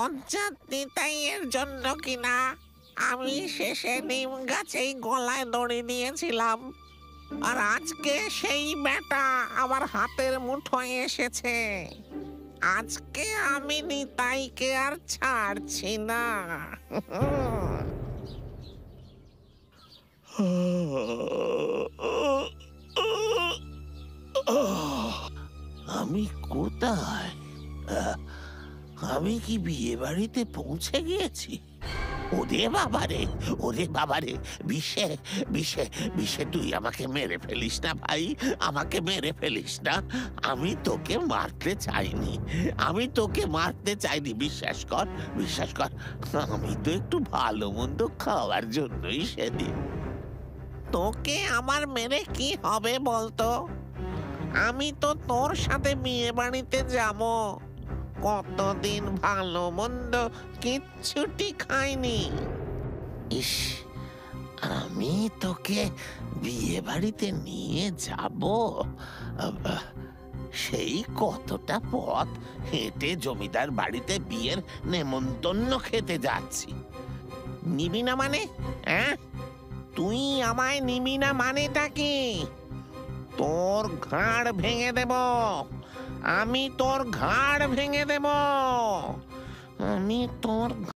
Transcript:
পঞ্চায়েত নিতাইয়ের জন্য কিনা আমি শেষে নিম গাছেই গলায় দড়ি দিয়েছিলাম, আর আজকে সেই বেটা আমার হাতের মুঠোয় এসেছে। আজকে আমি নিতাইকে আর ছাড়ছি না। আমি কোথায়? আহ, আমি কি বিয়ে বাড়িতে পৌঁছে গিয়েছি? ওরে বাবারে, ওরে বাবারে, বিষে বিষে বিষে, তুই আমাকে মেরে ফেলিস না ভাই, আমাকে মেরে ফেলিস না। আমি তোকে মারতে চাইনি, আমি তোকে মারতে চাইনি, বিশ্বাস কর, বিশ্বাস কর। আমি তো একটু ভালো মন্দ খাওয়ার জন্যই সেদিন। তোকে আমার মেরে কি হবে বলতো? আমি তো তোর সাথে বিয়ে বাড়িতে যাব। কতদিন ভালো মন্দ কিচ্ছুটি খাইনি। ইস, আমি তোকে বিয়ে বাড়িতে নিয়ে যাব? আহ, সেই কতটা পথ হেঁটে জমিদার বাড়িতে বিয়ের নেমন্তন্ন খেতে যাচ্ছি। নিবি না মানে? হ্যাঁ, তুই আমায় নিবি না মানেটা কি? তোর ঘাড় ভেঙে দেব, আমি তোর ঘাড় ভেঙে দেব। আমি তোর